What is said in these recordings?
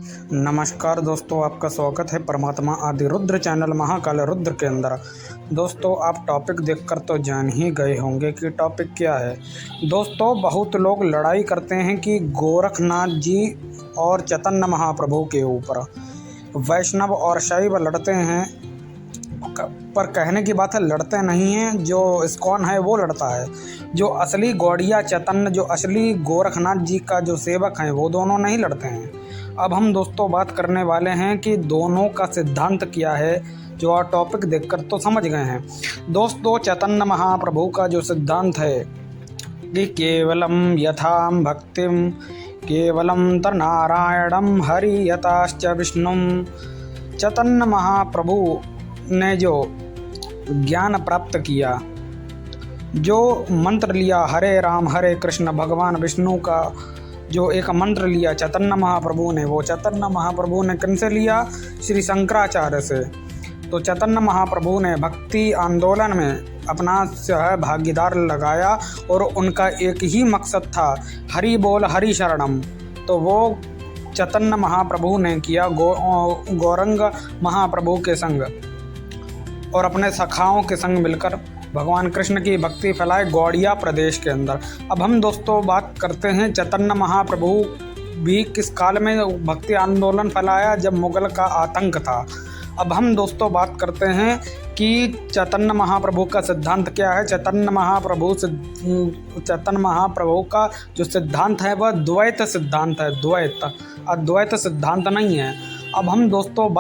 नमस्कार दोस्तों, आपका स्वागत है परमात्मा आदि रुद्र चैनल महाकाल रुद्र के अंदर। दोस्तों, आप टॉपिक देखकर तो जान ही गए होंगे कि टॉपिक क्या है। दोस्तों, बहुत लोग लड़ाई करते हैं कि गोरखनाथ जी और चैतन्य महाप्रभु के ऊपर। वैष्णव और शैव लड़ते हैं, पर कहने की बात है लड़ते नहीं हैं। जो इस्कॉन है वो लड़ता है। जो असली गौड़िया चैतन्य, जो असली गोरखनाथ जी का जो सेवक हैं, वो दोनों नहीं लड़ते हैं। अब हम दोस्तों बात करने वाले हैं कि दोनों का सिद्धांत क्या है, जो आप टॉपिक देखकर तो समझ गए हैं। दोस्तों, चैतन्य महाप्रभु का जो सिद्धांत है कि केवलम यथाम भक्तिम केवलम तन्नारायणम हरि यथाश्च विष्णुम। चैतन्य महाप्रभु ने जो ज्ञान प्राप्त किया, जो मंत्र लिया हरे राम हरे कृष्ण, भगवान विष्णु का जो एक मंत्र लिया चैतन्य महाप्रभु ने, वो चैतन्य महाप्रभु ने किनसे लिया? श्री शंकराचार्य से। तो चैतन्य महाप्रभु ने भक्ति आंदोलन में अपना भागीदार लगाया और उनका एक ही मकसद था, हरि बोल हरि शरणम। तो वो चैतन्य महाप्रभु ने किया गौरंग महाप्रभु के संग और अपने सखाओं के संग मिलकर भगवान कृष्ण की भक्ति फैलाए गौड़िया प्रदेश के अंदर। अब हम दोस्तों बात करते हैं चैतन्य महाप्रभु भी किस काल में भक्ति आंदोलन फैलाया, जब मुगल का आतंक था। अब हम दोस्तों बात करते हैं कि चैतन्य महाप्रभु का सिद्धांत क्या है। चैतन्य महाप्रभु का जो सिद्धांत है वह द्वैत सिद्धांत है, द्वैत, अद्वैत सिद्धांत नहीं है। अब हम दोस्तों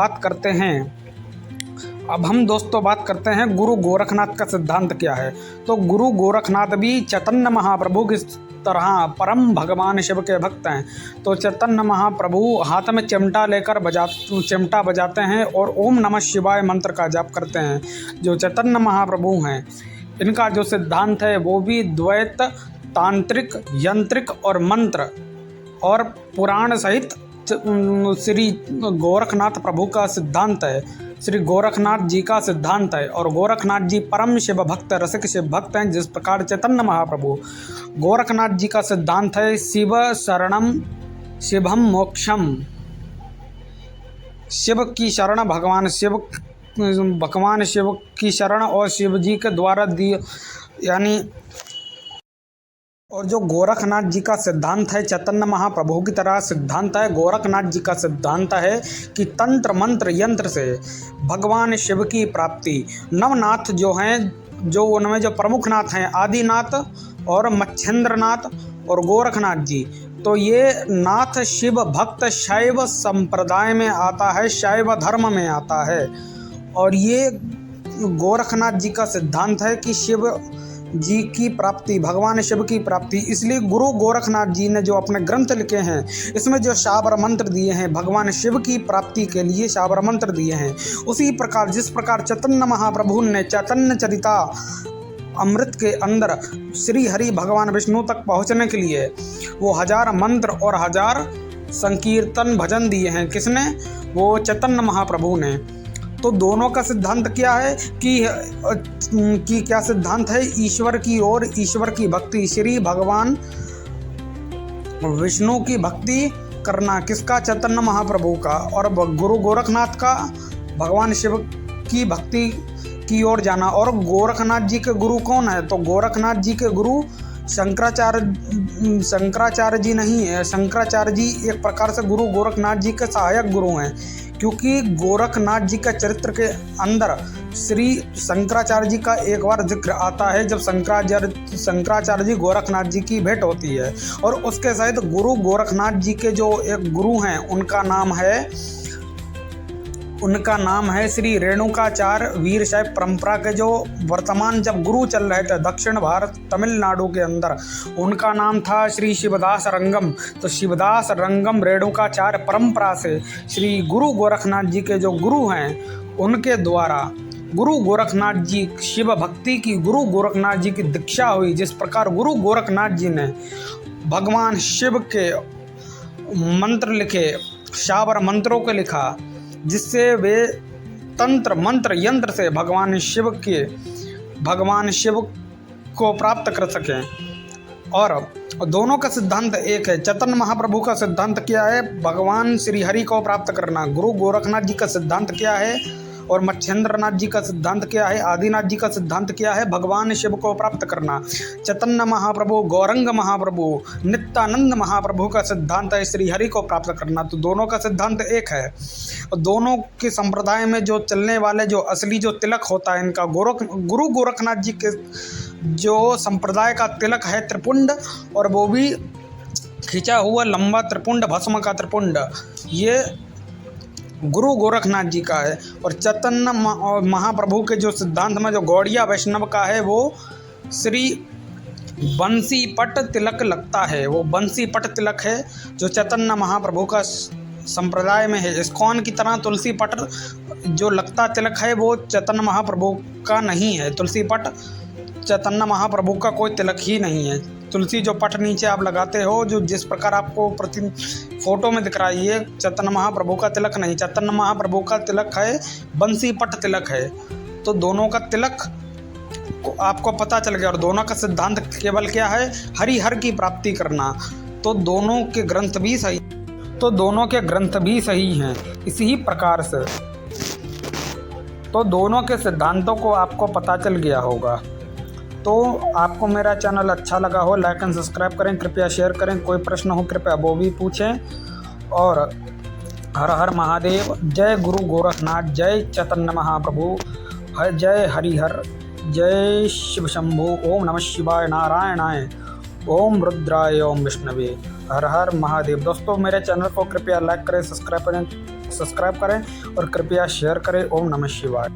बात करते हैं गुरु गोरखनाथ का सिद्धांत क्या है। तो गुरु गोरखनाथ भी चैतन्य महाप्रभु की तरह परम भगवान शिव के भक्त हैं। तो चैतन्य महाप्रभु हाथ में चिमटा बजाते हैं और ओम नमः शिवाय मंत्र का जाप करते हैं। जो चैतन्य महाप्रभु हैं, इनका जो सिद्धांत है वो भी द्वैत, तांत्रिक, यंत्रिक और मंत्र और पुराण सहित श्री गोरखनाथ प्रभु का सिद्धांत है, श्री गोरखनाथ जी का सिद्धांत है। और गोरखनाथ जी परम शिव भक्त, रसिक शिव भक्त हैं। जिस प्रकार चैतन्य महाप्रभु, गोरखनाथ जी का सिद्धांत है शिव शरणम शिवम मोक्षम। शिव की शरण, भगवान शिव की शरण और शिव जी के द्वारा दिए, यानी और जो गोरखनाथ जी का सिद्धांत है, चैतन्य महाप्रभु की तरह सिद्धांत है। गोरखनाथ जी का सिद्धांत है कि तंत्र मंत्र यंत्र से भगवान शिव की प्राप्ति। नवनाथ जो हैं, जो उनमें जो प्रमुख नाथ हैं, आदिनाथ और मच्छेंद्रनाथ और गोरखनाथ जी, तो ये नाथ शिव भक्त शैव संप्रदाय में आता है, शैव धर्म में आता है। और ये गोरखनाथ जी का सिद्धांत है कि शिव जी की प्राप्ति, भगवान शिव की प्राप्ति। इसलिए गुरु गोरखनाथ जी ने जो अपने ग्रंथ लिखे हैं, इसमें जो शाबर मंत्र दिए हैं, भगवान शिव की प्राप्ति के लिए शाबर मंत्र दिए हैं। उसी प्रकार जिस प्रकार चैतन्य महाप्रभु ने चैतन्य चरिता अमृत के अंदर श्री हरि भगवान विष्णु तक पहुँचने के लिए वो 1000 मंत्र और 1000 संकीर्तन भजन दिए हैं। किसने? वो चैतन्य महाप्रभु ने। तो दोनों का सिद्धांत क्या है कि क्या सिद्धांत है? ईश्वर की ओर, ईश्वर की भक्ति, श्री भगवान विष्णु की भक्ति करना। किसका? चैतन्य महाप्रभु का। और गुरु गोरखनाथ का भगवान शिव की भक्ति की ओर जाना। और गोरखनाथ जी के गुरु कौन है? तो गोरखनाथ जी के गुरु शंकराचार्य जी नहीं है। शंकराचार्य जी एक प्रकार से गुरु गोरखनाथ जी के सहायक गुरु हैं, क्योंकि गोरखनाथ जी का चरित्र के अंदर श्री शंकराचार्य जी का एक बार जिक्र आता है, जब शंकराचार्य जी गोरखनाथ जी की भेंट होती है। और उसके सहित गुरु गोरखनाथ जी के जो एक गुरु हैं, उनका नाम है श्री रेणुकाचार्य वीरशैव परंपरा के जो वर्तमान जब गुरु चल रहे थे दक्षिण भारत तमिलनाडु के अंदर, उनका नाम था श्री शिवदास रंगम। तो शिवदास रंगम रेणुकाचार्य परंपरा से श्री गुरु गोरखनाथ जी के जो गुरु हैं, उनके द्वारा गुरु गोरखनाथ जी शिव भक्ति की, गुरु गोरखनाथ जी की दीक्षा हुई। जिस प्रकार गुरु गोरखनाथ जी ने भगवान शिव के मंत्र लिखे, शाबर मंत्रों को लिखा, जिससे वे तंत्र मंत्र यंत्र से भगवान शिव को प्राप्त कर सकें। और दोनों का सिद्धांत एक है। चैतन्य महाप्रभु का सिद्धांत क्या है? भगवान श्री हरि को प्राप्त करना। गुरु गोरखनाथ जी का सिद्धांत क्या है? और मत्स्येंद्रनाथ जी का सिद्धांत क्या है? आदिनाथ जी का सिद्धांत क्या है? भगवान शिव को प्राप्त करना। चैतन्य महाप्रभु, गौरंग महाप्रभु, नित्यानंद महाप्रभु का सिद्धांत है श्री हरि को प्राप्त करना। तो दोनों का सिद्धांत एक है। और दोनों के संप्रदाय में जो चलने वाले जो असली जो तिलक होता है इनका, गुरु गोरखनाथ जी के जो संप्रदाय का तिलक है त्रिपुंड, और वो भी खिंचा हुआ लंबा त्रिपुंड, भस्म का त्रिपुंड, ये गुरु गोरखनाथ जी का है। और चैतन्य महाप्रभु के जो सिद्धांत में जो गौड़िया वैष्णव का है वो श्री बंसी पट तिलक लगता है। वो बंसी पट तिलक है जो चैतन्य महाप्रभु का संप्रदाय में है। इस्कॉन की तरह तुलसी पट जो लगता तिलक है वो चैतन्य महाप्रभु का नहीं है। तुलसी पट चैतन्य महाप्रभु का कोई तिलक ही नहीं है। तुलसी जो पट नीचे आप लगाते हो, जो जिस प्रकार आपको प्रति फोटो में दिख रहा है, ये चैतन्य महाप्रभु का तिलक नहीं। चैतन्य महाप्रभु का तिलक है बंसी पट तिलक है। तो दोनों का तिलक को आपको पता चल गया। और दोनों का सिद्धांत केवल क्या है? हरि हर की प्राप्ति करना। तो दोनों के ग्रंथ भी सही हैं। इसी प्रकार से तो दोनों के सिद्धांतों को आपको पता चल गया होगा। तो आपको मेरा चैनल अच्छा लगा हो, लाइक एंड सब्सक्राइब करें, कृपया शेयर करें। कोई प्रश्न हो कृपया वो भी पूछें। और हर हर महादेव। जय गुरु गोरखनाथ, जय चैतन्य महाप्रभु, जय हरिहर, जय शिव शंभु। ओम नमः शिवाय, नारायणाय, ओम रुद्राय, ओम विष्णवे। हर हर महादेव। दोस्तों मेरे चैनल को कृपया लाइक करें, सब्सक्राइब करें और कृपया शेयर करें। ओम नमः शिवाय।